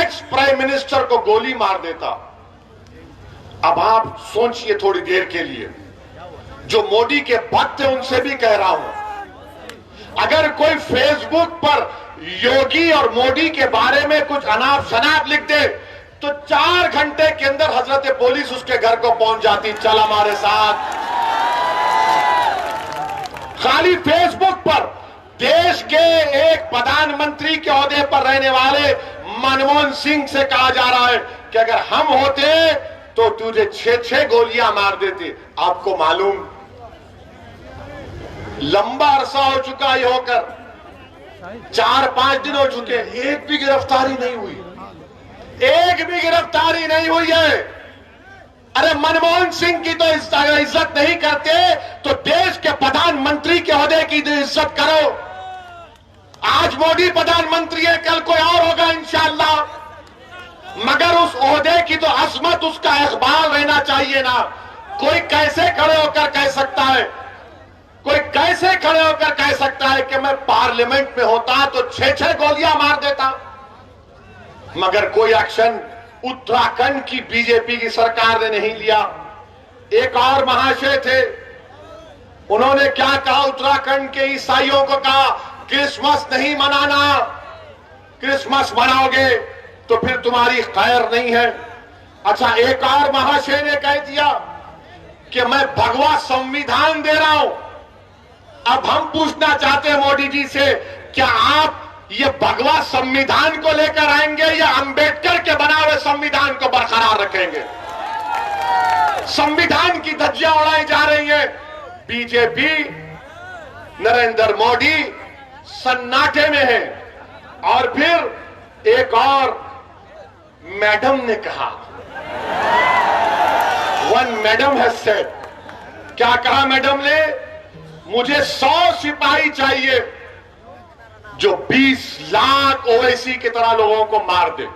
एक्स प्राइम मिनिस्टर को गोली मार देता। अब आप सोचिए थोड़ी देर के लिए, जो मोदी के भक्त हैं उनसे भी कह रहा हूं, अगर कोई फेसबुक पर योगी और मोदी के बारे में कुछ अनाप शनाप लिख दे तो 4 घंटे के अंदर हजरत पुलिस उसके घर को पहुंच जाती, चल हमारे साथ। खाली फेसबुक पर देश के एक प्रधानमंत्री के ओहदे पर रहने वाले मनमोहन सिंह से कहा जा रहा है कि अगर हम होते तो तुझे 6 गोलियां मार देते। आपको मालूम, लंबा अरसा हो चुका ये होकर, 4-5 दिन हो चुके, एक भी गिरफ्तारी नहीं हुई, एक भी गिरफ्तारी नहीं हुई है। अरे मनमोहन सिंह की तो इज्जत नहीं करते तो देश के प्रधानमंत्री के ओहदे की तो इज्जत करो। आज मोदी प्रधानमंत्री है, कल कोई और होगा इंशाअल्लाह, मगर उस ओहदे की तो अजमत, उसका इकबाल रहना चाहिए ना। कोई कैसे खड़े होकर कह सकता है, कोई कैसे खड़े होकर कह सकता है कि मैं पार्लियामेंट में होता तो 6 गोलियां मार देता? मगर कोई एक्शन उत्तराखंड की बीजेपी की सरकार ने नहीं लिया। एक और महाशय थे, उन्होंने क्या कहा? उत्तराखंड के ईसाइयों को कहा क्रिसमस नहीं मनाना, क्रिसमस मनाओगे तो फिर तुम्हारी खैर नहीं है। अच्छा, एक और महाशय ने कह दिया कि मैं भगवा संविधान दे रहा हूं। अब हम पूछना चाहते हैं मोदी जी से, क्या आप ये भगवा संविधान को लेकर आएंगे या अंबेडकर के बना हुए संविधान को बरकरार रखेंगे? संविधान की धज्जियां उड़ाई जा रही हैं। बीजेपी, नरेंद्र मोदी सन्नाटे में है। और फिर एक और मैडम ने कहा, वन मैडम हैज सेड, क्या कहा मैडम ने? मुझे 100 सिपाही चाहिए जो 20 लाख ओवैसी की तरह लोगों को मार दे।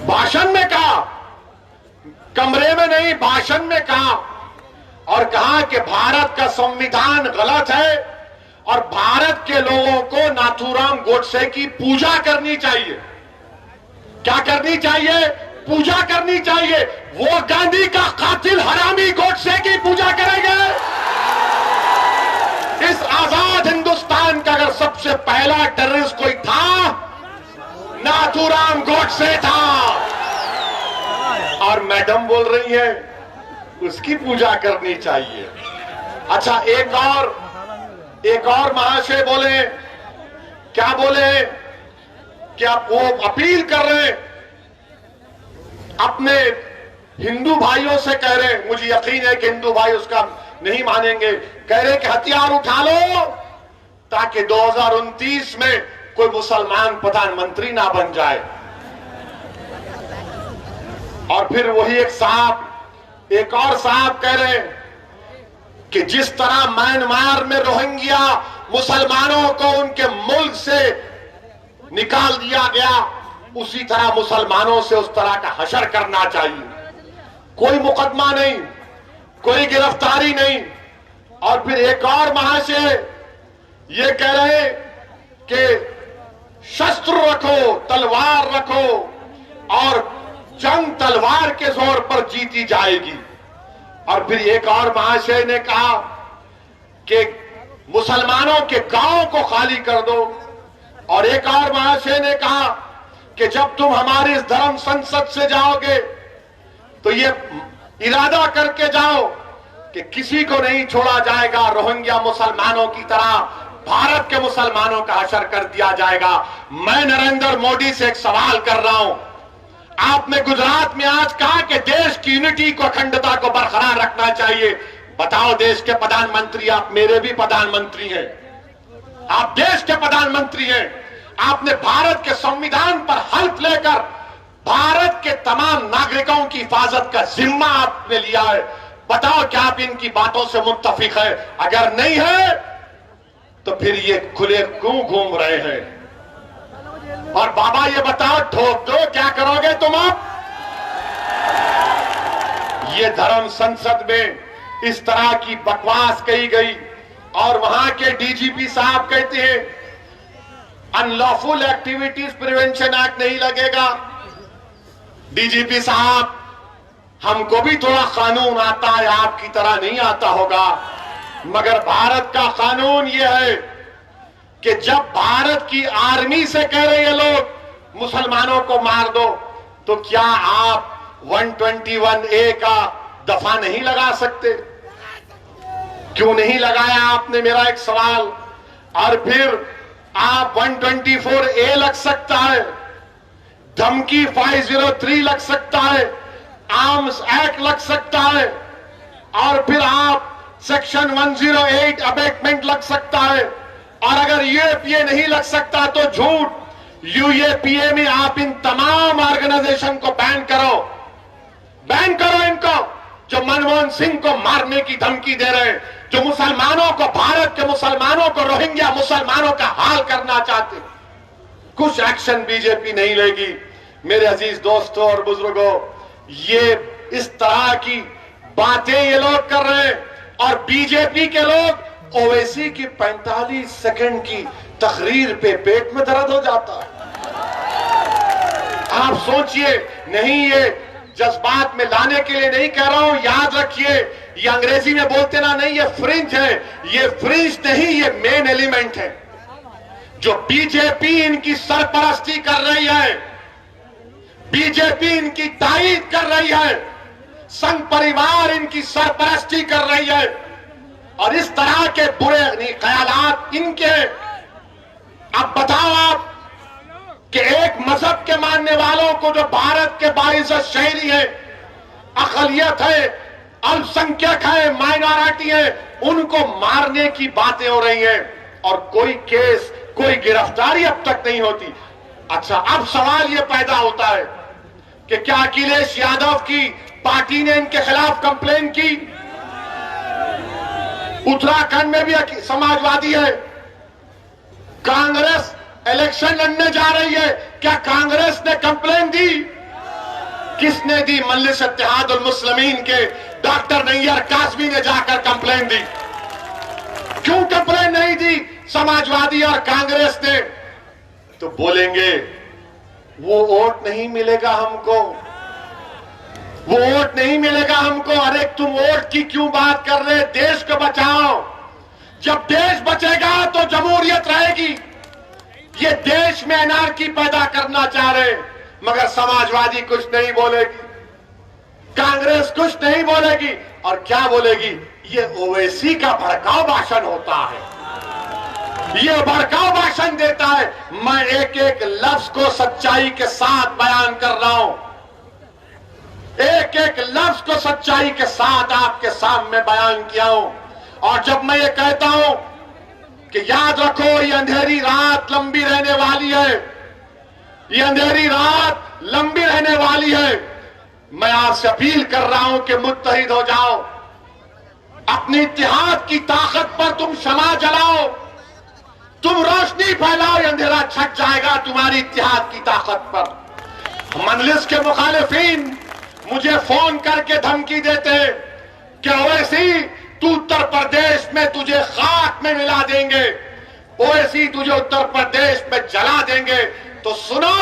भाषण में कहा, कमरे में नहीं, भाषण में कहा, और कहा कि भारत का संविधान गलत है और भारत के लोगों को नाथूराम गोडसे की पूजा करनी चाहिए। क्या करनी चाहिए? पूजा करनी चाहिए। वो गांधी का कातिल हरामी गोडसे की पूजा करेंगे। इस आजाद हिंदुस्तान का अगर सबसे पहला टेररिस्ट कोई था, नाथूराम गोडसे था। और मैडम बोल रही है उसकी पूजा करनी चाहिए। अच्छा, एक और महाशय बोले, क्या बोले कि आप वो अपील कर रहे हैं, अपने हिंदू भाइयों से कह रहे हैं, मुझे यकीन है कि हिंदू भाई उसका नहीं मानेंगे, कह रहे कि हथियार उठा लो ताकि 2029 में कोई मुसलमान प्रधानमंत्री ना बन जाए। और फिर वही एक और साहब कह रहे हैं कि जिस तरह म्यांमार में रोहिंग्या मुसलमानों को उनके मुल्क से निकाल दिया गया, उसी तरह मुसलमानों से उस तरह का हशर करना चाहिए। कोई मुकदमा नहीं, कोई गिरफ्तारी नहीं। और फिर एक और महाशय ये कह रहे कि शस्त्र रखो, तलवार रखो और जंग तलवार के जोर पर जीती जाएगी। और फिर एक और महाशय ने कहा कि मुसलमानों के गांव को खाली कर दो। और एक और महाशय ने कहा कि जब तुम हमारी इस धर्म संसद से जाओगे तो ये इरादा करके जाओ कि किसी को नहीं छोड़ा जाएगा, रोहिंग्या मुसलमानों की तरह भारत के मुसलमानों का हशर कर दिया जाएगा। मैं नरेंद्र मोदी से एक सवाल कर रहा हूं, आपने गुजरात में आज कहा कि देश की यूनिटी को, अखंडता को बरकरार रखना चाहिए। बताओ, देश के प्रधानमंत्री, आप मेरे भी प्रधानमंत्री हैं, आप देश के प्रधानमंत्री हैं, आपने भारत के संविधान पर हल्फ लेकर भारत के तमाम नागरिकों की हिफाजत का जिम्मा आपने लिया है। बताओ क्या आप इनकी बातों से मुत्तफिक है? अगर नहीं है तो फिर ये खुले क्यों घूम रहे हैं? और बाबा ये बताओ, ठोक दो, क्या करोगे तुम अब? ये धर्म संसद में इस तरह की बकवास कही गई और वहां के डीजीपी साहब कहते हैं अनलॉफुल एक्टिविटीज प्रिवेंशन एक्ट नहीं लगेगा। डीजीपी साहब, हमको भी थोड़ा कानून आता है, आपकी तरह नहीं आता होगा, मगर भारत का कानून यह है कि जब भारत की आर्मी से कह रहे हैं लोग मुसलमानों को मार दो, तो क्या आप 121A का दफा नहीं लगा सकते? क्यों नहीं लगाया आपने, मेरा एक सवाल। और फिर आप 124A लग सकता है, धमकी 503 लग सकता है, आर्म्स एक्ट लग सकता है, और फिर आप सेक्शन 108 अबेटमेंट लग सकता है। और अगर यूएपीए नहीं लग सकता तो झूठ। यूएपीए में आप इन तमाम ऑर्गेनाइजेशन को बैन करो इनको, जो मनमोहन सिंह को मारने की धमकी दे रहे हैं, जो मुसलमानों को, भारत के मुसलमानों को, रोहिंग्या मुसलमानों का हाल करना चाहते। कुछ एक्शन बीजेपी नहीं लेगी। मेरे अजीज दोस्तों और बुजुर्गों, ये इस तरह की बातें ये लोग कर रहे हैं और बीजेपी के लोग ओवैसी की 45 सेकंड की तकरीर पे पेट में दर्द हो जाता है। आप सोचिए, नहीं ये जज्बात में लाने के लिए नहीं कह रहा हूं, याद रखिए, ये अंग्रेजी में बोलते ना, नहीं ये फ्रिंज है, ये फ्रिंज नहीं, ये मेन एलिमेंट है। जो बीजेपी इनकी सरपरस्ती कर रही है, बीजेपी इनकी तायीद कर रही है, संघ परिवार इनकी सरपरस्ती कर रही है, और इस तरह के बुरे ख्यालात इनके। अब बताओ आप कि एक मजहब के मानने वालों को, जो भारत के बाइज़्ज़त शहरी है, अक़लियत है, अल्पसंख्यक है, माइनॉरिटी है, उनको मारने की बातें हो रही हैं और कोई केस, कोई गिरफ्तारी अब तक नहीं होती। अच्छा, अब सवाल यह पैदा होता है कि क्या अखिलेश यादव की पार्टी ने इनके खिलाफ कंप्लेन की? उत्तराखंड में भी समाजवादी है, कांग्रेस इलेक्शन लड़ने जा रही है, क्या कांग्रेस ने कंप्लेन दी? किसने दी? मजलिस इत्तेहादुल मुस्लिमीन के डॉक्टर नैयर कासमी ने जाकर कंप्लेन दी। क्यों कंप्लेन नहीं दी समाजवादी और कांग्रेस ने? तो बोलेंगे वो वोट नहीं मिलेगा हमको, वो वोट नहीं मिलेगा हमको। अरे तुम वोट की क्यों बात कर रहे? देश को बचाओ। जब देश बचेगा तो जमहूरियत रहेगी। ये देश में एनार्की पैदा करना चाह रहे, मगर समाजवादी कुछ नहीं बोलेगी, कांग्रेस कुछ नहीं बोलेगी। और क्या बोलेगी? ये ओवैसी का भड़काऊ भाषण होता है, ये भड़काऊ भाषण देता है। मैं एक एक लफ्ज को सच्चाई के साथ बयान कर रहा हूं, एक एक लफ्ज को सच्चाई के साथ आपके सामने बयान किया हूं। और जब मैं ये कहता हूं कि याद रखो ये अंधेरी रात लंबी रहने वाली है, ये अंधेरी रात लंबी रहने वाली है, मैं आपसे अपील कर रहा हूं कि मुत्तहिद हो जाओ। अपनी इत्तेहाद की ताकत पर तुम शमा जलाओ, तुम रोशनी फैलाओ, ये अंधेरा छट जाएगा तुम्हारी इत्तेहाद की ताकत पर। मजलिस के मुखालिफिन मुझे फोन करके धमकी देते कि ओवैसी तू उत्तर प्रदेश में तुझे खाक में मिला देंगे, ओवैसी तुझे उत्तर प्रदेश में जला देंगे। तो सुनो,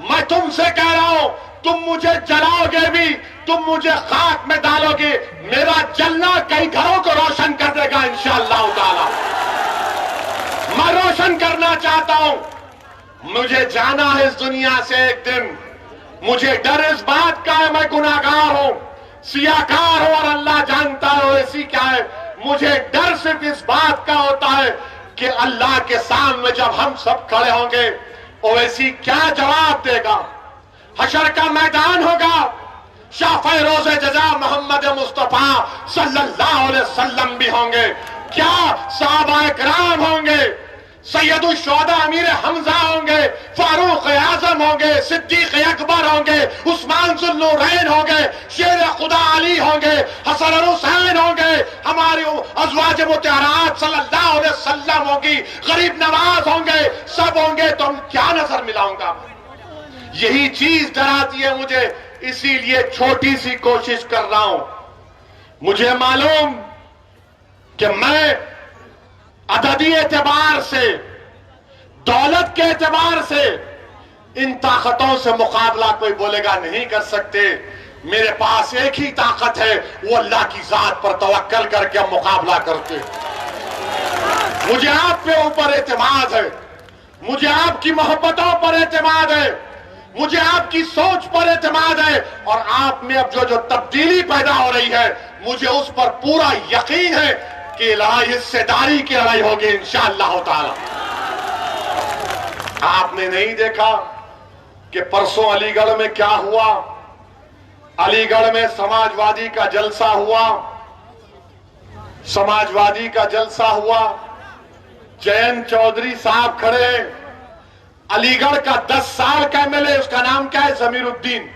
मैं तुमसे कह रहा हूं, तुम मुझे जलाओगे भी, तुम मुझे खाक में डालोगे, मेरा जलना कई घरों को रोशन कर देगा इंशाअल्लाह ताला। मैं रोशन करना चाहता हूं। मुझे जाना है इस दुनिया से एक दिन। मुझे डर इस बात का है मैं गुनाहगार हूं, सियाकार हूं, और अल्लाह जानता है ओवैसी क्या है। मुझे डर सिर्फ इस बात का होता है कि अल्लाह के सामने जब हम सब खड़े होंगे, ओवैसी क्या जवाब देगा। हशर का मैदान होगा, शाफ़े रोज़े जज़ा मोहम्मद मुस्तफ़ा सल्लल्लाहु अलैहि वसल्लम भी होंगे, क्या सहाबाए किराम होंगे, सैयदुल शुहदा अमीर हमजा होंगे, फारूक आजम होंगे, सिद्दीक अकबर होंगे, उस्मान ज़ुन्नूरैन होंगे, शेर खुदा अली होंगे, हसन और हुसैन होंगे, हमारी अज़वाज मुतहरात सल्लल्लाहु अलैहि वसल्लम होगी, गरीब नवाज होंगे, सब होंगे। तो हम क्या नजर मिलाऊंगा? यही चीज डराती है मुझे, इसीलिए छोटी सी कोशिश कर रहा हूं। मुझे मालूम कि मैं अददी एतबार से, दौलत के एतबार से इन ताकतों से मुकाबला कोई बोलेगा नहीं कर सकते। मेरे पास एक ही ताकत है, वो अल्लाह की जात पर तवक्कल करके हम मुकाबला करते। मुझे आप पे ऊपर एतमाद है, मुझे आपकी मोहब्बतों पर एतमाद है, मुझे आपकी सोच पर एतमाद है, और आप में अब जो तब्दीली पैदा हो रही है, मुझे उस पर पूरा यकीन है कि लड़ाई हिस्सेदारी की लड़ाई होगी इंशाअल्लाह ताला। आपने नहीं देखा कि परसों अलीगढ़ में क्या हुआ? अलीगढ़ में समाजवादी का जलसा हुआ, समाजवादी का जलसा हुआ। जयंत चौधरी साहब खड़े हैं, अलीगढ़ का 10 साल का एमएलए, उसका नाम क्या है? जमीरुद्दीन,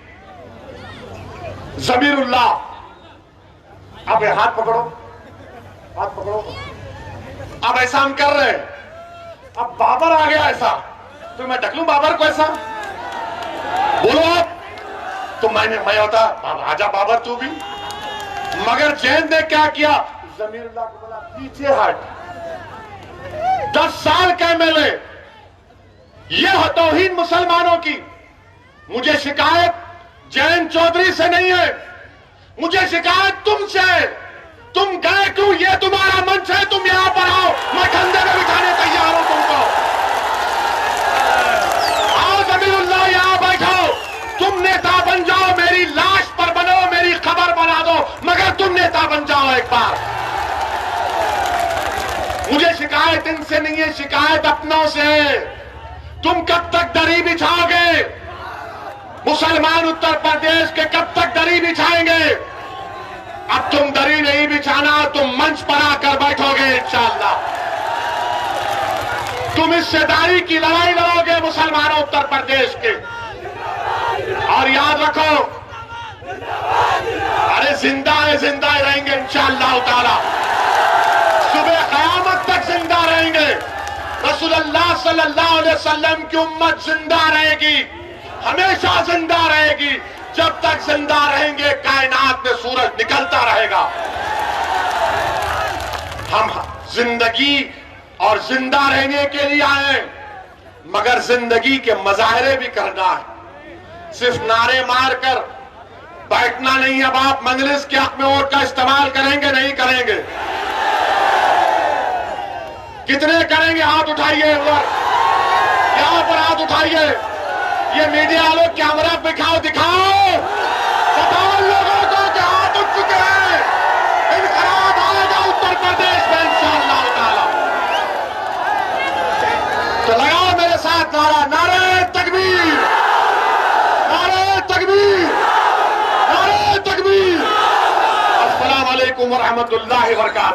जमीरुल्लाह। अब हाथ पकड़ो, हाथ पकड़ो। अब ऐसा हम कर रहे हैं, अब बाबर आ गया ऐसा, तो मैं ढकलूं बाबर को ऐसा? बोलो आप। तो मैं होता आजा बाबर तू भी। मगर जैन ने क्या किया? जमीरुल्लाह को बोला पीछे हट। 10 साल का एमएलए, यह तौहीन मुसलमानों की। मुझे शिकायत जयंत चौधरी से नहीं है, मुझे शिकायत तुमसे है। तुम गए क्यों? ये तुम्हारा मंच है, तुम यहां पर आओ, मैं कंधे में बिठाने तैयार हूं तुमको। आओ जमीरुल्लाह, यहां बैठो, तुम नेता बन जाओ, मेरी लाश पर बनो, मेरी खबर बना दो, मगर तुम नेता बन जाओ एक बार। मुझे शिकायत इनसे नहीं है, शिकायत अपनों से है। तुम कब तक दरी बिछाओगे? मुसलमान उत्तर प्रदेश के कब तक दरी बिछाएंगे? अब तुम दरी नहीं बिछाना, तुम मंच पर आकर बैठोगे इंशाअल्लाह। तुम हिस्सेदारी की लड़ाई लड़ोगे मुसलमानों उत्तर प्रदेश के। और याद रखो, अरे जिंदा है, जिंदा रहेंगे इंशाअल्लाह ताला, सुबह क़यामत तक जिंदा रहेंगे। रसूलुल्लाह सल्लल्लाहु अलैहि वसल्लम की उम्मत जिंदा रहेगी, हमेशा जिंदा रहेगी। जब तक जिंदा रहेंगे कायनात में सूरज निकलता रहेगा। हम जिंदगी और जिंदा रहने के लिए आए, मगर जिंदगी के मजाहरे भी करना है। सिर्फ नारे मारकर बैठना नहीं। अब आप मंजलिस के हक में वोट का इस्तेमाल करेंगे नहीं करेंगे? कितने करेंगे? हाथ उठाइए उधर, यहां पर हाथ उठाइए। ये मीडिया वालों कैमरा दिखाओ, बताओ लोगों को कि हाथ उठ चुके हैं। इनकलाब आएगा उत्तर प्रदेश में इंशाअल्लाह ताला। तो लगाओ मेरे साथ नारा, नारे तकबीर, नारे तकबीर, नारे तकबीर। अस्सलाम वालेकुम व रहमतुल्लाहि व बरकातहू।